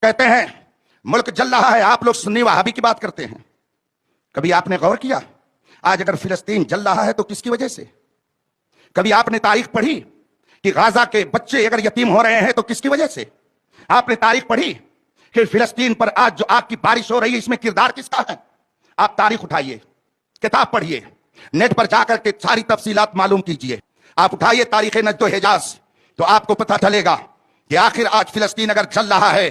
کہتے ہیں ملک جل رہا ہے، آپ لوگ سنی وہابی کی بات کرتے ہیں. کبھی آپ نے غور کیا آج اگر فلسطین جل رہا ہے تو کس کی وجہ سے؟ کبھی آپ نے تاریخ پڑھی کہ غزہ کے بچے اگر یتیم ہو رہے ہیں تو کس کی وجہ سے؟ آپ نے تاریخ پڑھی کہ فلسطین پر آج جو آگ کی بارش ہو رہی ہے اس میں کردار کس کا ہے؟ آپ تاریخ اٹھائیے، کتاب پڑھیے، نیٹ پر جا کر کے ساری تفصیلات معلوم کیجئے. آپ اٹھائیے تاریخ نجد و حجاز تو آپ کو پتہ چلے گا کہ آخر آج فلسطین اگر چل رہا ہے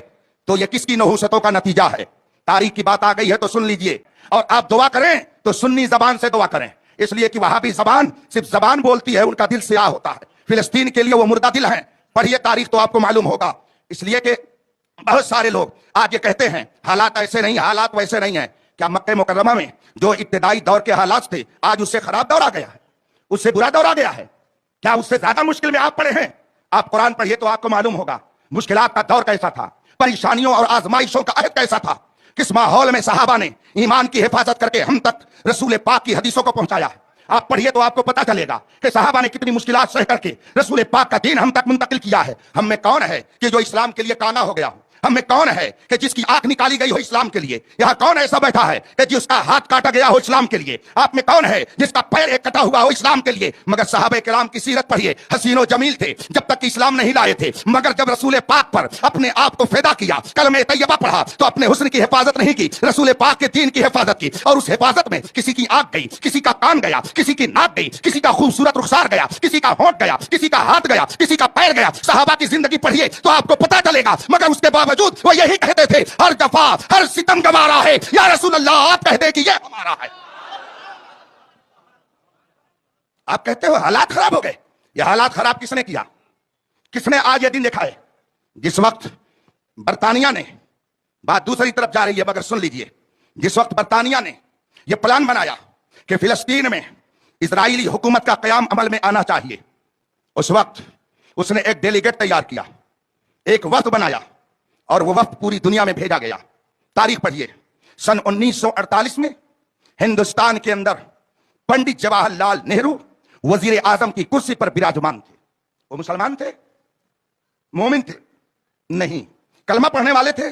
تو یہ کس کی نحوستوں کا نتیجہ ہے. تاریخ کی بات آ گئی ہے تو سن لیجئے، اور آپ دعا کریں تو سنی زبان سے دعا کریں، اس لیے کہ وہابی زبان صرف زبان بولتی ہے، ان کا دل سیاہ ہوتا ہے. فلسطین کے لیے وہ مردہ دل ہیں. پڑھیے تاریخ تو آپ کو معلوم ہوگا. اس لیے کہ بہت سارے لوگ آج یہ کہتے ہیں حالات ایسے نہیں، حالات ویسے نہیں ہیں. کیا مکہ مکرمہ میں جو ابتدائی دور کے حالات تھے آج اس سے خراب دور آ گیا ہے؟ اس سے برا دور آ گیا ہے؟ کیا اس سے زیادہ مشکل میں آپ پڑے ہیں؟ آپ قرآن پڑھیے تو آپ کو معلوم ہوگا مشکلات کا دور کیسا تھا، پریشانیوں اور آزمائشوں کا عہد کیسا تھا، کس ماحول میں صحابہ نے ایمان کی حفاظت کر کے ہم تک رسول پاک کی حدیثوں کو پہنچایا ہے. آپ پڑھیے تو آپ کو پتا چلے گا کہ صحابہ نے کتنی مشکلات سہ کر کے رسول پاک کا دین ہم تک منتقل کیا ہے. ہم میں کون ہے کہ جو اسلام کے لیے کانا ہو گیا ہو؟ ہم میں کون ہے کہ جس کی آنکھ نکالی گئی ہو اسلام کے لیے؟ یہاں کون ایسا بیٹھا ہے کہ جس کا ہاتھ کاٹا گیا ہو اسلام کے لیے؟ آپ میں کون ہے جس کا پیر ایک کٹا ہوا ہو اسلام کے لیے؟ مگر صحابہ کرام کی سیرت پڑھیے، حسین و جمیل تھے جب تک کہ اسلام نہیں لائے تھے، مگر جب رسول پاک پر اپنے آپ کو فدا کیا، کلمہ طیبہ پڑھا تو اپنے حسن کی حفاظت نہیں کی، رسول پاک کے دین کی حفاظت کی. اور اس حفاظت میں کسی کی آنکھ گئی، کسی کا کان گیا، کسی کی ناک گئی، کسی کا خوبصورت رخسار گیا، کسی کا ہونٹ گیا، کسی کا ہاتھ گیا، کسی کا پیر گیا. صحابہ کی زندگی پڑھیے تو آپ کو پتا چلے گا. مگر اس کے باوجود وہ یہی کہتے تھے ہر جفا ہر ستم گوارا ہے، یا رسول اللہ آپ کہہ دے کہ یہ ہمارا ہے. آپ کہتے ہو حالات خراب ہو گئے. یہ حالات خراب کس نے کیا؟ کس نے آج یہ دن دکھائے؟ جس وقت برطانیہ نے، بات دوسری طرف جا رہی ہے مگر سن لیجئے، جس وقت برطانیہ نے یہ پلان بنایا کہ فلسطین میں اسرائیلی حکومت کا قیام عمل میں آنا چاہیے، اس وقت اس نے ایک ڈیلیگیٹ تیار کیا، ایک وفد بنایا، اور وہ وفد پوری دنیا میں بھیجا گیا. تاریخ پڑھیے، سن 1948 میں ہندوستان کے اندر پنڈت جواہر لال نہرو وزیر اعظم کی کرسی پر براجمان تھے. وہ مسلمان تھے؟ مومن تھے؟ نہیں. کلمہ پڑھنے والے تھے؟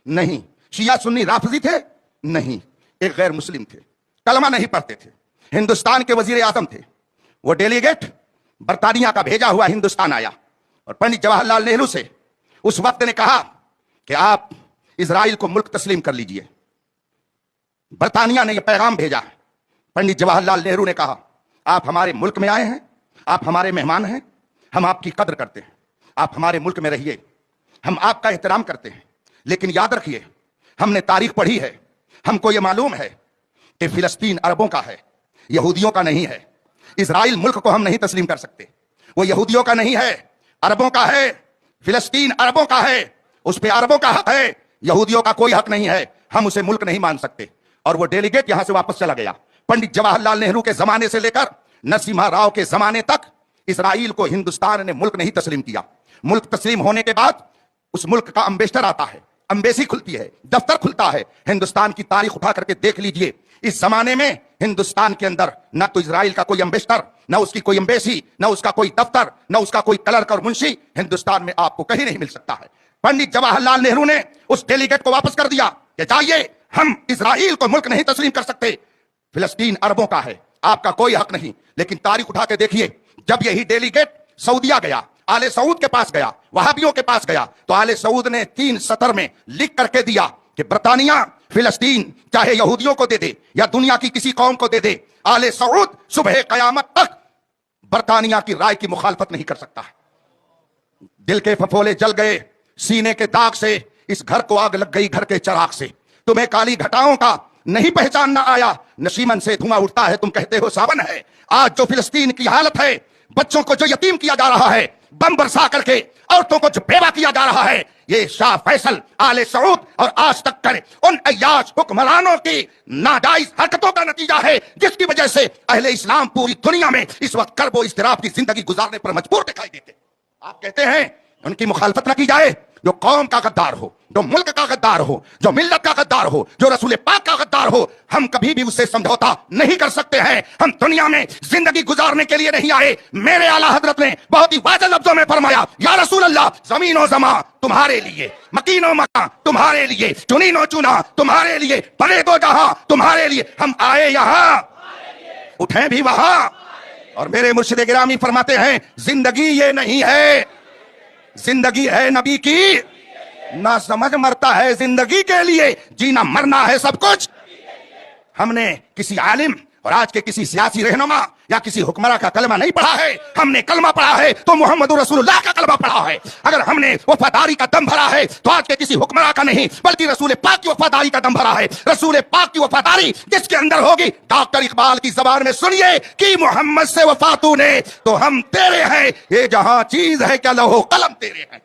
نہیں. شیعہ سنی رافضی تھے؟ نہیں. ایک غیر مسلم تھے، کلمہ نہیں پڑھتے تھے، ہندوستان کے وزیر اعظم تھے. وہ ڈیلیگیٹ برطانیہ کا بھیجا ہوا ہندوستان آیا اور پنڈت جواہر لال نہرو سے اس وقت نے کہا کہ آپ اسرائیل کو ملک تسلیم کر لیجئے. برطانیہ نے یہ پیغام بھیجا. پنڈت جواہر لال نہرو نے کہا آپ ہمارے ملک میں آئے ہیں، آپ ہمارے مہمان ہیں، ہم آپ کی قدر کرتے ہیں، آپ ہمارے ملک میں رہیے، ہم آپ کا احترام کرتے ہیں. لیکن یاد رکھیے ہم نے تاریخ پڑھی ہے، ہم کو یہ معلوم ہے کہ فلسطین عربوں کا ہے، یہودیوں کا نہیں ہے. اسرائیل ملک کو ہم نہیں تسلیم کر سکتے، وہ یہودیوں کا نہیں ہے، عربوں کا ہے. فلسطین عربوں کا ہے، اس پہ عربوں کا حق ہے، یہودیوں کا کوئی حق نہیں ہے. ہم اسے ملک نہیں مان سکتے. اور وہ ڈیلیگیٹ یہاں سے واپس چلا گیا. پنڈت جواہر لال نہرو کے زمانے سے لے کر نرسمہا راؤ کے زمانے تک اسرائیل کو ہندوستان نے ملک نہیں تسلیم کیا. ملک تسلیم ہونے کے بعد اس ملک کا امبیسڈر آتا ہے، امبیسی کھلتی ہے، دفتر کھلتا ہے. ہندوستان کی تاریخ اٹھا کر کے دیکھ لیجئے، اس زمانے میں ہندوستان کے اندر نہ تو اسرائیل کا کوئی امبیسڈر، نہ اس کی کوئی امبیسی، نہ اس کا کوئی دفتر، نہ اس کا کوئی کلرک اور منشی ہندوستان میں آپ کو کہیں نہیں مل سکتا ہے. پنڈت جواہر لال نہرو نے اس ڈیلیگیٹ کو واپس کر دیا کہ جائیے، ہم اسرائیل کو ملک نہیں تسلیم کر سکتے، فلسطین عربوں کا ہے، آپ کا کوئی حق نہیں. لیکن تاریخ اٹھا کے دیکھیے، جب یہی ڈیلیگیٹ سعودیہ گیا، آل سعود کے پاس گیا، وہابیوں کے پاس گیا، تو آل سعود نے 3 سطر میں لکھ کر کے دیا کہ برطانیہ فلسطین چاہے یہودیوں کو دے دے یا دنیا کی کسی قوم کو دے دے، آل سعود صبح قیامت تک برطانیہ کی رائے کی مخالفت نہیں کر سکتا. دل کے پھپھولے جل گئے سینے کے داغ سے، اس گھر کو آگ لگ گئی گھر کے چراغ سے. تمہیں کالی گھٹاؤں کا نہیں پہچاننا آیا، نشیمن سے دھواں اٹھتا ہے تم کہتے ہو ساون ہے. آج جو فلسطین کی حالت ہے، بچوں کو جو یتیم کیا جا رہا ہے، بم برسا کر کے عورتوں کو جو بیوہ کیا جا رہا ہے، یہ شاہ فیصل، آل سعود اور آج تک کر ان عیاش حکمرانوں کی ناجائز حرکتوں کا نتیجہ ہے، جس کی وجہ سے اہل اسلام پوری دنیا میں اس وقت کرب و اضطراب کی زندگی گزارنے پر مجبور دکھائی دیتے. آپ کہتے ہیں ان کی مخالفت نہ کی جائے جو قوم کا غدار ہو، جو ملک کا غدار ہو، جو ملت کا غدار ہو، جو رسول پاک کا غدار ہو. ہم کبھی بھی اس سے سمجھوتا نہیں کر سکتے ہیں. ہم دنیا میں زندگی گزارنے کے لیے نہیں آئے. میرے اعلیٰ حضرت نے بہت ہی واضح لفظوں میں فرمایا، یا رسول اللہ، زمین و زمان تمہارے لیے، مکین و مکان تمہارے لیے، چنین و چنا تمہارے لیے، بنے دو جہاں تمہارے لیے. ہم آئے یہاں، اٹھیں بھی وہاں. اور میرے مرشد گرامی فرماتے ہیں، زندگی یہ نہیں ہے، زندگی ہے نبی کی. نہ سمجھ مرتا ہے زندگی کے لیے، جینا مرنا ہے سب کچھ. ہم نے کسی عالم اور آج کے کسی سیاسی رہنما یا کسی حکمراں کا کلمہ نہیں پڑھا ہے. ہم نے کلمہ پڑھا ہے تو محمد رسول اللہ کا کلمہ پڑھا ہے. اگر ہم نے وفاداری کا دم بھرا ہے تو آج کے کسی حکمراں کا نہیں، بلکہ رسول پاک کی وفاداری کا دم بھرا ہے. رسول پاک کی وفاداری جس کے اندر ہوگی، ڈاکٹر اقبال کی زبان میں سنیے کہ محمد سے وفا تو نے تو ہم تیرے ہیں، یہ جہاں چیز ہے کیا لوح و قلم تیرے ہیں.